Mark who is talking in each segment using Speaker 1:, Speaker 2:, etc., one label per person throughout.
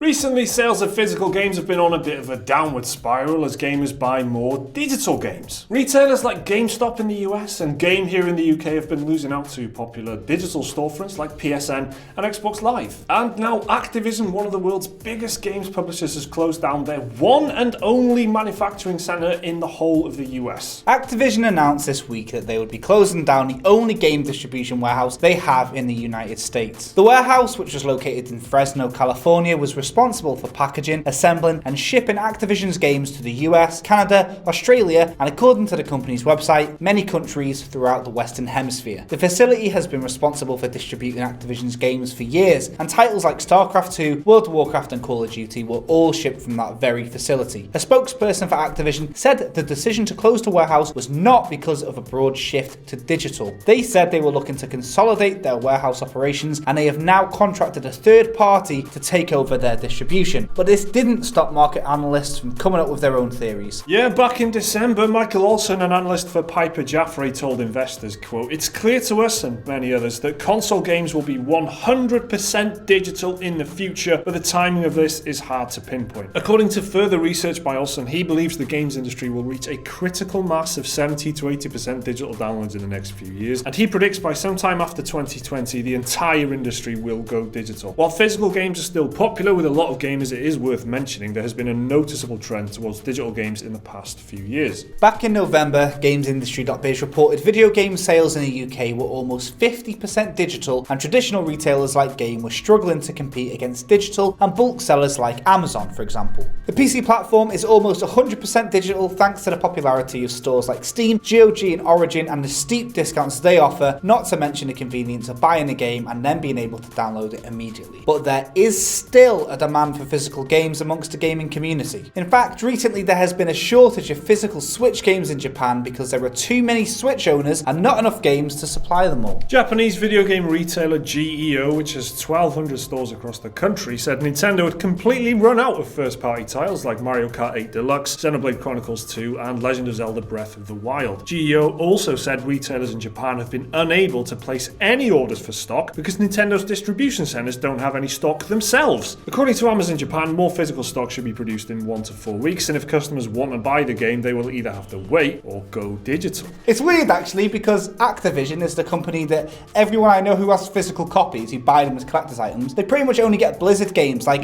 Speaker 1: Recently, sales of physical games have been on a bit of a downward spiral as gamers buy more digital games. Retailers like GameStop in the US and Game here in the UK have been losing out to popular digital storefronts like PSN and Xbox Live. And now Activision, one of the world's biggest games publishers, has closed down their one and only manufacturing center in the whole of the US.
Speaker 2: Activision announced this week that they would be closing down the only game distribution warehouse they have in the United States. The warehouse, which was located in Fresno, California, was responsible for packaging, assembling and shipping Activision's games to the US, Canada, Australia and, according to the company's website, many countries throughout the Western Hemisphere. The facility has been responsible for distributing Activision's games for years, and titles like StarCraft 2, World of Warcraft and Call of Duty were all shipped from that very facility. A spokesperson for Activision said the decision to close the warehouse was not because of a broad shift to digital. They said they were looking to consolidate their warehouse operations, and they have now contracted a third party to take over their distribution. But this didn't stop market analysts from coming up with their own theories.
Speaker 1: Yeah, back in December, Michael Olson, an analyst for Piper Jaffray, told investors, quote, "It's clear to us and many others that console games will be 100% digital in the future, but the timing of this is hard to pinpoint." According to further research by Olson, he believes the games industry will reach a critical mass of 70 to 80% digital downloads in the next few years, and he predicts by sometime after 2020 the entire industry will go digital. While physical games are still popular with a lot of gamers, it is worth mentioning there has been a noticeable trend towards digital games in the past few years.
Speaker 2: Back in November, GamesIndustry.biz reported video game sales in the UK were almost 50% digital, and traditional retailers like Game were struggling to compete against digital and bulk sellers like Amazon, for example. The PC platform is almost 100% digital thanks to the popularity of stores like Steam, GOG and Origin, and the steep discounts they offer, not to mention the convenience of buying a game and then being able to download it immediately. But there is still a demand for physical games amongst the gaming community. In fact, recently there has been a shortage of physical Switch games in Japan because there are too many Switch owners and not enough games to supply them all.
Speaker 1: Japanese video game retailer GEO, which has 1,200 stores across the country, said Nintendo had completely run out of first-party titles like Mario Kart 8 Deluxe, Xenoblade Chronicles 2 and Legend of Zelda Breath of the Wild. GEO also said retailers in Japan have been unable to place any orders for stock because Nintendo's distribution centers don't have any stock themselves. According to Amazon Japan, more physical stock should be produced in 1 to 4 weeks, and if customers want to buy the game, they will either have to wait or go digital.
Speaker 2: It's weird actually, because Activision is the company that everyone I know who has physical copies, who buy them as collector's items, they pretty much only get Blizzard games. Like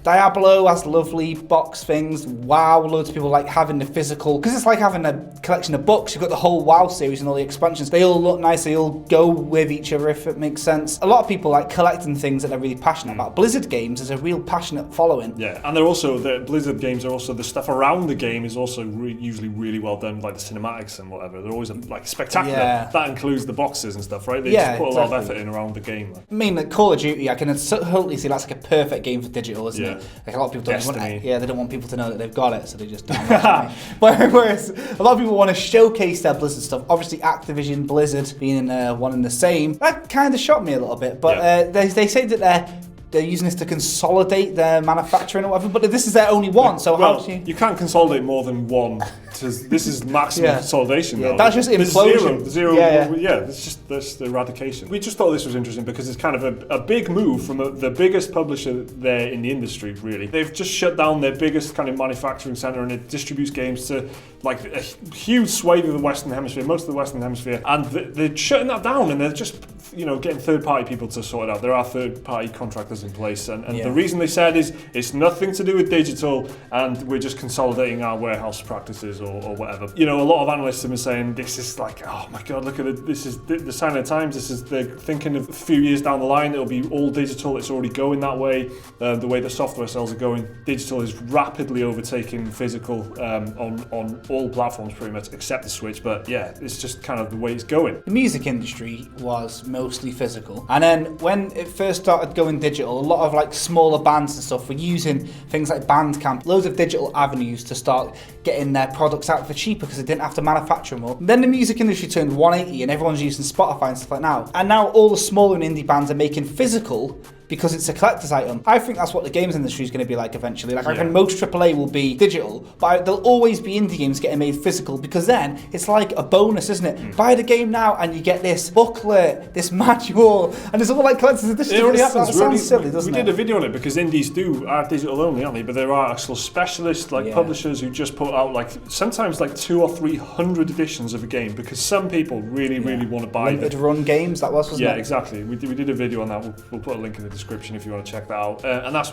Speaker 2: Diablo has lovely box things, WoW, loads of people like having the physical, because it's like having a collection of books. You've got the whole WoW series and all the expansions. They all look nice, they all go with each other, if it makes sense. A lot of people like collecting things that they're really passionate about. Blizzard games is a real passionate following.
Speaker 1: Yeah, and they're also, the Blizzard games are also, the stuff around the game is also usually really well done, like the cinematics and whatever. They're always like spectacular. Yeah. That includes the boxes and stuff, right? They just put a lot of effort in around the game. Like.
Speaker 2: I mean, like Call of Duty, I can totally see that's like a perfect game for digital, isn't it? Like a lot of people don't want it. Yeah, they don't want people to know that they've got it, so they just don't. Whereas a lot of people want to showcase their Blizzard stuff. Obviously, Activision, Blizzard being one and the same. That kind of shocked me a little bit, but they say that they're using this to consolidate their manufacturing or whatever, but this is their only one, so how do you
Speaker 1: can't consolidate more than one. This is maximum consolidation now.
Speaker 2: That's just implosion.
Speaker 1: Zero. It's just this eradication. We just thought this was interesting because it's kind of a big move from the biggest publisher there in the industry, really. They've just shut down their biggest kind of manufacturing center, and it distributes games to like a huge swathe of the Western Hemisphere, most of the Western Hemisphere, and they're shutting that down, and they're just getting third-party people to sort it out. There are third-party contractors in place, and the reason they said is it's nothing to do with digital, and we're just consolidating our warehouse practices or whatever. A lot of analysts have been saying this is like, oh my god, look at it. This is the sign of the times. They're thinking of a few years down the line it'll be all digital. It's already going that way. The way the software sales are going, digital is rapidly overtaking physical on all platforms pretty much except the Switch. But yeah, it's just kind of the way it's going.
Speaker 2: The music industry was mostly physical, and then when it first started going digital, a lot of like smaller bands and stuff were using things like Bandcamp, loads of digital avenues to start getting their products out for cheaper because they didn't have to manufacture them all. Then the music industry turned 180 and everyone's using Spotify and stuff like now. And now all the smaller and indie bands are making physical because it's a collector's item. I think that's what the games industry is going to be like eventually. Like I
Speaker 1: Yeah.
Speaker 2: reckon most AAA will be digital, but there'll always be indie games getting made physical, because then it's like a bonus, isn't it? Buy the game now and you get this booklet, this manual, and it's all like collector's edition.
Speaker 1: It already happens.
Speaker 2: That sounds silly, doesn't
Speaker 1: we
Speaker 2: it?
Speaker 1: did a video on it because indies are digital only, aren't they? But there are actual specialists like publishers who just put out like sometimes like 200 or 300 editions of a game because some people really want to buy
Speaker 2: limited
Speaker 1: them.
Speaker 2: run games. That wasn't
Speaker 1: Yeah,
Speaker 2: it?
Speaker 1: exactly. We did a video on that. We'll put a link in the description if you want to check that out. And that's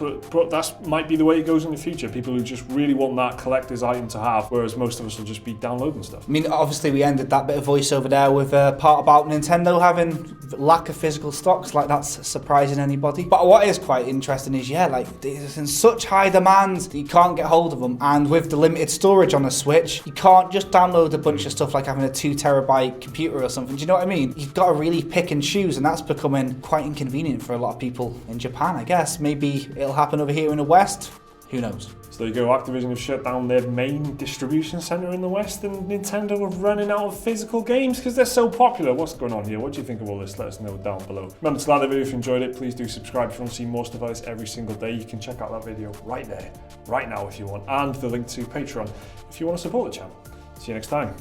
Speaker 1: might be the way it goes in the future. People who just really want that collector's item to have, whereas most of us will just be downloading stuff.
Speaker 2: I mean, obviously we ended that bit of voiceover there with a part about Nintendo having lack of physical stocks, like that's surprising anybody. But what is quite interesting is, like it's in such high demand that you can't get hold of them, and with the limited storage on the Switch, you can't just download a bunch of stuff like having a 2 terabyte computer or something. Do you know what I mean? You've got to really pick and choose, and that's becoming quite inconvenient for a lot of people in Japan, I guess. Maybe it'll happen over here in the West. Who knows?
Speaker 1: So there you go, Activision have shut down their main distribution centre in the West, and Nintendo are running out of physical games because they're so popular. What's going on here? What do you think of all this? Let us know down below. Remember to like the video if you enjoyed it. Please do subscribe if you want to see more stuff like this every single day. You can check out that video right there, right now if you want, and the link to Patreon if you want to support the channel. See you next time.